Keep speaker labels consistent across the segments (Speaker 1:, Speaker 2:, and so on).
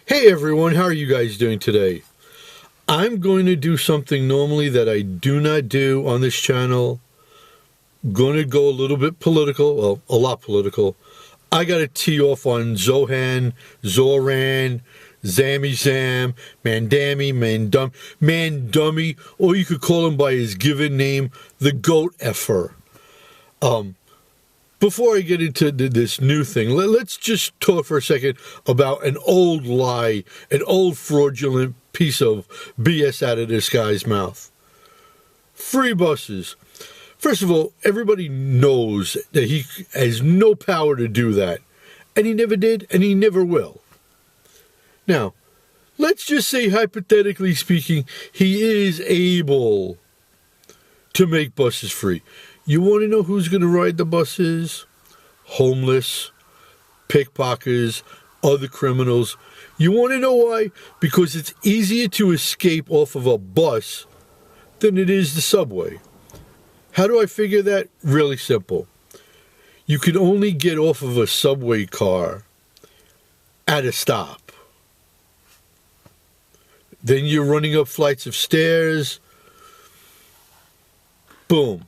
Speaker 1: Hey everyone, how are you guys doing today? I'm going to do something normally that I do not do on this channel. Going to go a little bit political, well, a lot political. I got to tee off on Zohran, Zammy Zam, Mandami, Mandummy, or you could call him by his given name, the Goat Effer. Before I get into this new thing, let's just talk for a second about an old lie, an old fraudulent piece of BS out of this guy's mouth. Free buses. First of all, everybody knows that he has no power to do that. And he never did, and he never will. Now, let's just say, hypothetically speaking, he is able to make buses free. You want to know who's going to ride the buses? Homeless, pickpockets, other criminals. You want to know why? Because it's easier to escape off of a bus than it is the subway. How do I figure that? Really simple. You can only get off of a subway car at a stop. Then you're running up flights of stairs. Boom.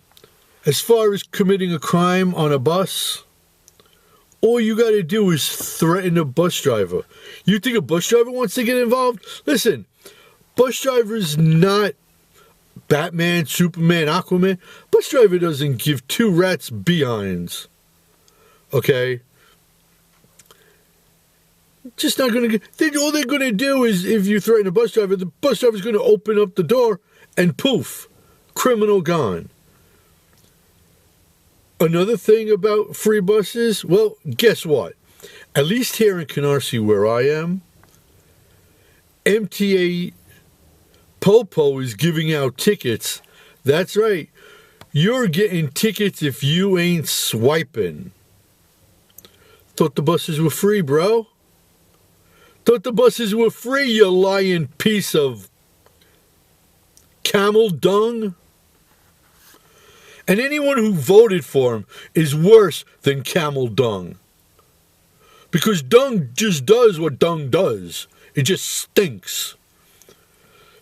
Speaker 1: As far as committing a crime on a bus, all you got to do is threaten a bus driver. You think a bus driver wants to get involved? Listen, bus driver's not Batman, Superman, Aquaman. Bus driver doesn't give two rats behinds. Okay? Just not going to get... All they're going to do is, if you threaten a bus driver, the bus driver's going to open up the door and poof, criminal gone. Another thing about free buses, well, guess what? At least here in Canarsie where I am, MTA Popo is giving out tickets. That's right. You're getting tickets if you ain't swiping. Thought the buses were free, bro. Thought the buses were free, you lying piece of camel dung. And anyone who voted for him is worse than camel dung. Because dung just does what dung does. It just stinks.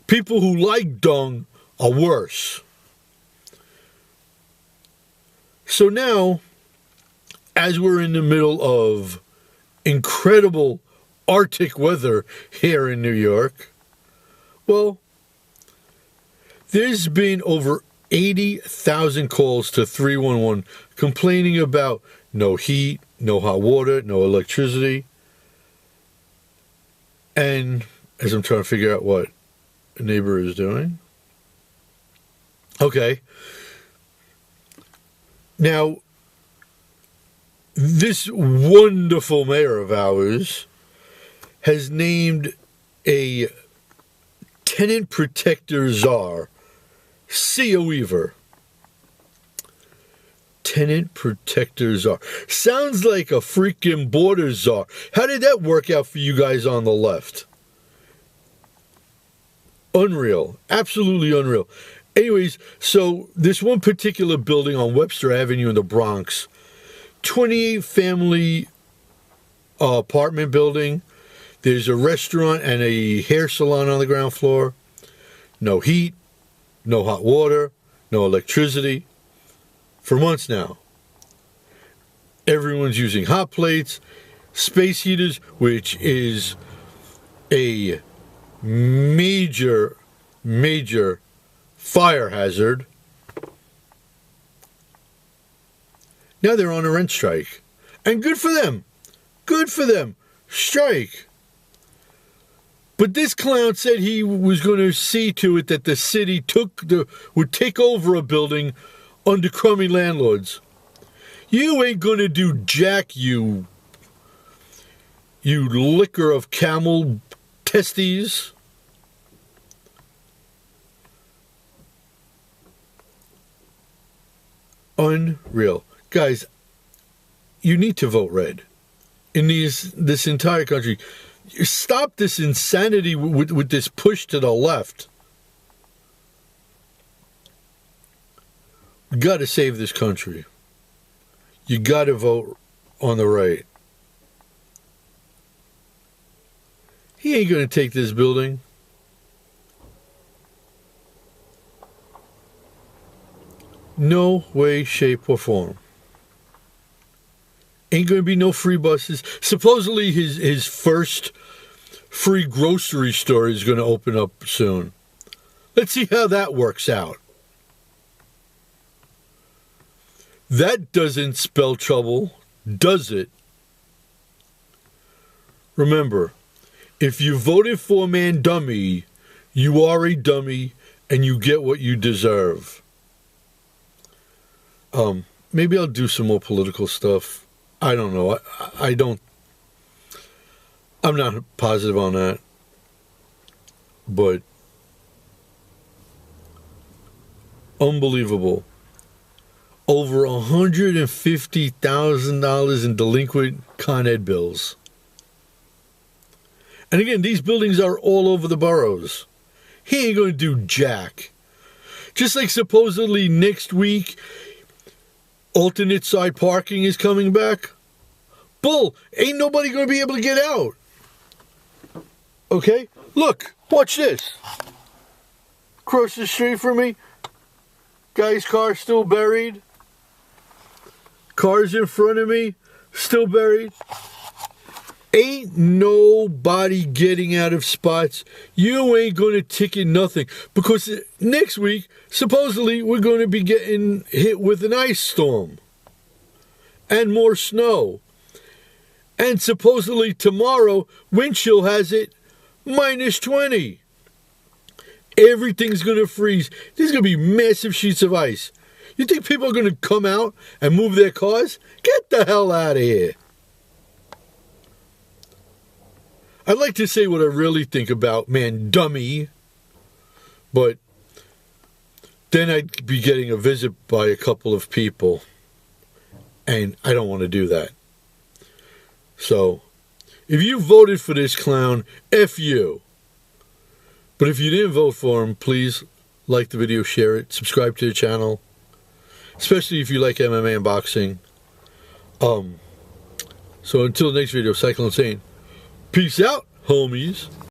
Speaker 1: People who like dung are worse. So now, as we're in the middle of incredible Arctic weather here in New York, well, there's been over 80,000 calls to 311 complaining about no heat, no hot water, no electricity. And as I'm trying to figure out what a neighbor is doing. Okay. Now, this wonderful mayor of ours has named a tenant protector czar, Sia Weaver. Tenant protector czar. Sounds like a freaking border czar. How did that work out for you guys on the left? Unreal. Absolutely unreal. Anyways, so this one particular building on Webster Avenue in the Bronx, 28 family apartment building. There's a restaurant and a hair salon on the ground floor. No heat. No hot water, no electricity, for months now. Everyone's using hot plates, space heaters, which is a major, major fire hazard. Now they're on a rent strike. And good for them. Good for them. Strike. But this clown said he was going to see to it that the city would take over a building under crummy landlords. You ain't going to do jack, you liquor of camel testes. Unreal. Guys, you need to vote red. In this entire country, stop this insanity with this push to the left. We got to save this country. You got to vote on the right. He ain't going to take this building. No way, shape, or form. Ain't going to be no free buses. Supposedly his first free grocery store is going to open up soon. Let's see how that works out. That doesn't spell trouble, does it? Remember, if you voted for Mamdani, you are a dummy and you get what you deserve. Maybe I'll do some more political stuff. I don't know. I'm not positive on that. But unbelievable. Over $150,000 in delinquent Con Ed bills. And again, these buildings are all over the boroughs. He ain't going to do jack. Just like supposedly next week, alternate side parking is coming back. Bull, ain't nobody going to be able to get out. Okay? Look, watch this. Across the street from me, guy's car still buried. Cars in front of me, still buried. Ain't nobody getting out of spots. You ain't going to ticket nothing. Because next week, supposedly, we're going to be getting hit with an ice storm. And more snow. And supposedly tomorrow, wind chill has it -20. Everything's going to freeze. There's going to be massive sheets of ice. You think people are going to come out and move their cars? Get the hell out of here. I'd like to say what I really think about Mamdani, but then I'd be getting a visit by a couple of people, and I don't want to do that. So, if you voted for this clown, F you. But if you didn't vote for him, please like the video, share it, subscribe to the channel. Especially if you like MMA and boxing. So until the next video, Cyclone saying, peace out, homies.